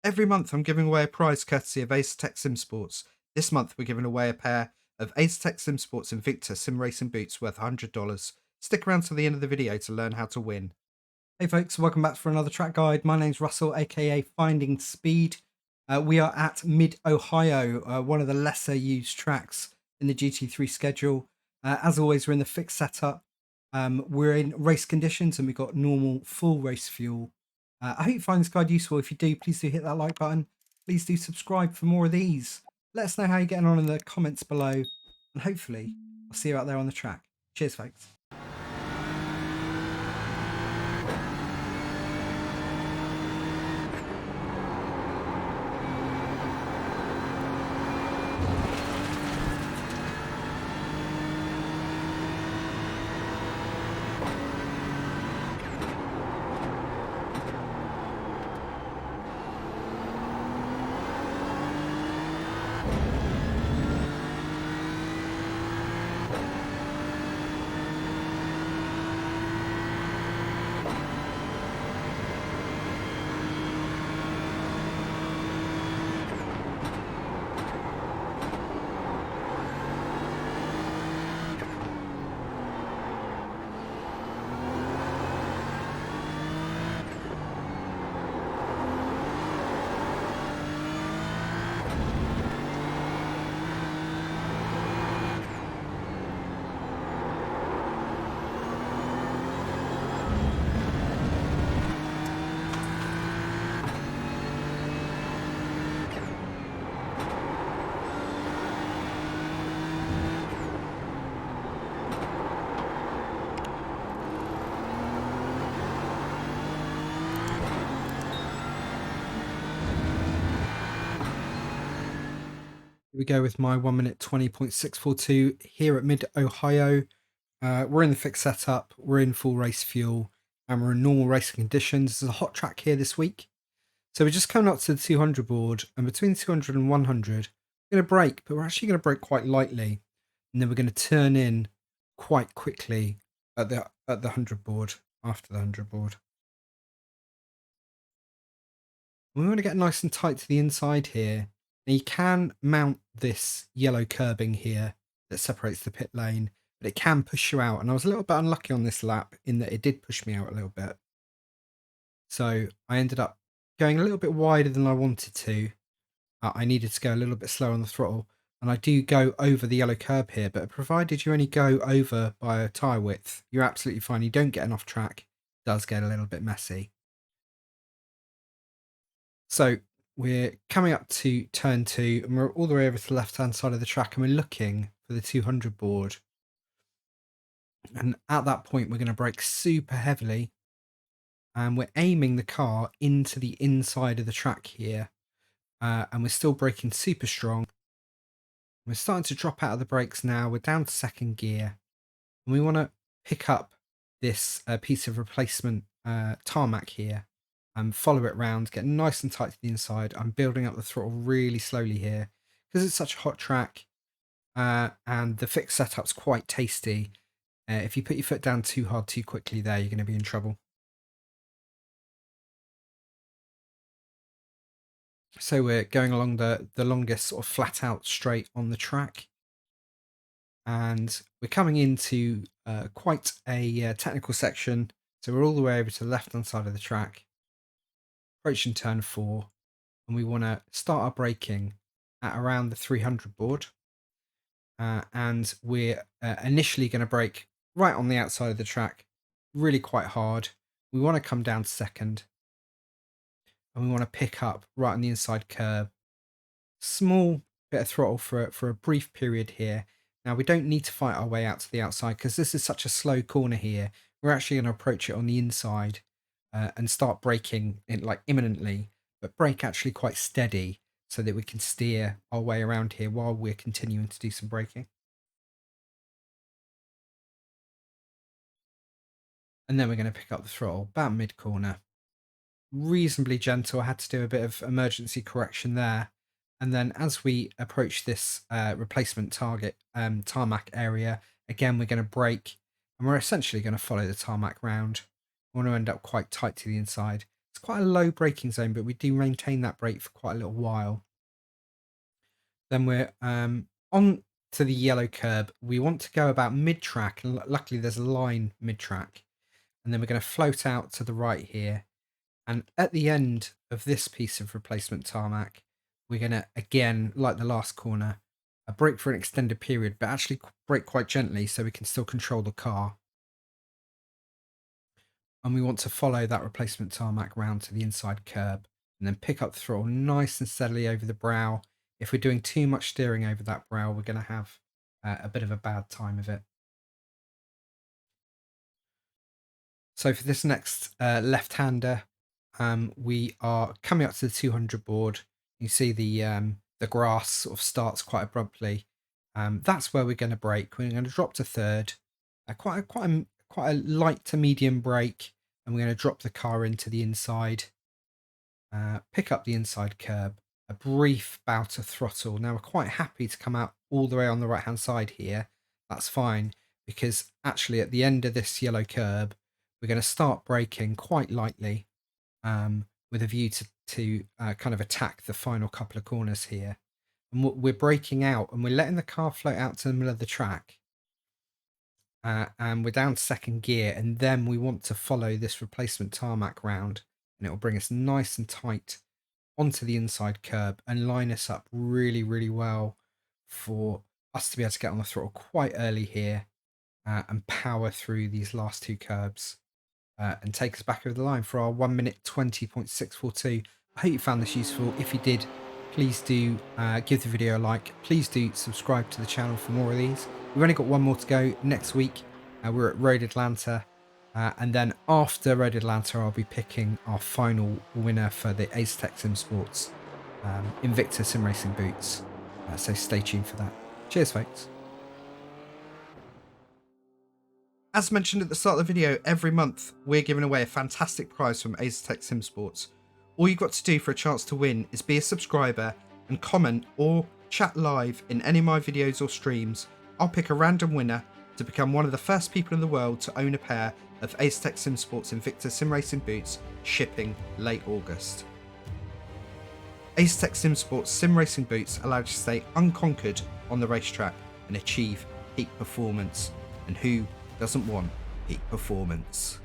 Every month I'm giving away a prize courtesy of Asetek Sim Sports. This month we're giving away a pair of Asetek Sim Sports Invicta sim racing boots worth $100. Stick around to the end of the video to learn how to win. Hey folks, welcome back for another track guide. My name's Russell, aka Finding Speed. We are at Mid-Ohio, one of the lesser used tracks in the GT3 schedule. As always, we're in the fixed setup. We're in race conditions and we've got normal full race fuel. I hope you find this guide useful. If you do, please do hit that like button. Please do subscribe for more of these. Let us know how you're getting on in the comments below. And hopefully, I'll see you out there on the track. Cheers, folks. Here we go with my 1 minute 20.642 here at Mid-Ohio. We're in the fixed setup, we're in full race fuel, and we're in normal racing conditions. There's a hot track here this week. So we're just coming up to the 200 board, and between 200 and 100, we're going to brake, but we're actually going to brake quite lightly. And then we're going to turn in quite quickly at the 100 board, after the 100 board. We want to get nice and tight to the inside here. Now you can mount this yellow curbing here that separates the pit lane, but it can push you out. And I was a little bit unlucky on this lap in that it did push me out a little bit. So I ended up going a little bit wider than I wanted to. I needed to go a little bit slower on the throttle. And I do go over the yellow curb here, but provided you only go over by a tyre width, you're absolutely fine. You don't get an off track. It does get a little bit messy. So we're coming up to turn 2 and we're all the way over to the left hand side of the track and we're looking for the 200 board. And at that point, we're going to brake super heavily and we're aiming the car into the inside of the track here. And we're still braking super strong. We're starting to drop out of the brakes now. We're down to second gear and we want to pick up this piece of replacement tarmac here and follow it round, get nice and tight to the inside. I'm building up the throttle really slowly here because it's such a hot track and the fixed setup's quite tasty. If you put your foot down too hard too quickly there, you're going to be in trouble. So we're going along the longest sort of flat out straight on the track. And we're coming into quite a technical section. So we're all the way over to the left hand side of the track, approaching turn 4, and we want to start our braking at around the 300 board. And we're initially going to brake right on the outside of the track, really quite hard. We want to come down to second, and we want to pick up right on the inside curb. Small bit of throttle for a brief period here. Now we don't need to fight our way out to the outside because this is such a slow corner here. We're actually going to approach it on the inside and start braking it like imminently, but brake actually quite steady so that we can steer our way around here while we're continuing to do some braking. And then we're going to pick up the throttle about mid corner. Reasonably gentle. I had to do a bit of emergency correction there. And then as we approach this replacement tarmac area, again, we're going to brake and we're essentially going to follow the tarmac round. We want to end up quite tight to the inside. It's quite a low braking zone, but we do maintain that brake for quite a little while. Then we're on to the yellow curb. We want to go about mid-track, and luckily there's a line mid-track. And then we're going to float out to the right here. And at the end of this piece of replacement tarmac, we're going to, again, like the last corner, brake for an extended period, but actually brake quite gently so we can still control the car. And we want to follow that replacement tarmac round to the inside curb and then pick up the throttle nice and steadily over the brow. If we're doing too much steering over that brow, we're going to have a bit of a bad time of it. So for this next left-hander, we are coming up to the 200 board. You see the grass sort of starts quite abruptly. That's where we're going to brake. We're going to drop to third, quite a light to medium brake, and we're going to drop the car into the inside, pick up the inside curb, a brief bout of throttle. Now we're quite happy to come out all the way on the right hand side here. That's fine, because actually at the end of this yellow curb, we're going to start braking quite lightly, with a view to kind of attack the final couple of corners here. And we're braking out and we're letting the car float out to the middle of the track. And we're down to second gear, and then we want to follow this replacement tarmac round, and it will bring us nice and tight onto the inside curb and line us up really, really well for us to be able to get on the throttle quite early here, and power through these last two curbs. And take us back over the line for our 1 minute 20.642. I hope you found this useful. If you did, please do give the video a like. Please do subscribe to the channel for more of these. We've only got one more to go next week. We're at Road Atlanta. And then after Road Atlanta, I'll be picking our final winner for the Asetek Sim Sports Invicta Sim Racing boots. So stay tuned for that. Cheers, folks. As mentioned at the start of the video, every month we're giving away a fantastic prize from Asetek Sim Sports. All you've got to do for a chance to win is be a subscriber and comment or chat live in any of my videos or streams. I'll pick a random winner to become one of the first people in the world to own a pair of Asetek Sim Sports Invicta Sim Racing boots, shipping late August. Asetek Sim Sports Sim Racing boots allow you to stay unconquered on the racetrack and achieve peak performance. And who doesn't want peak performance?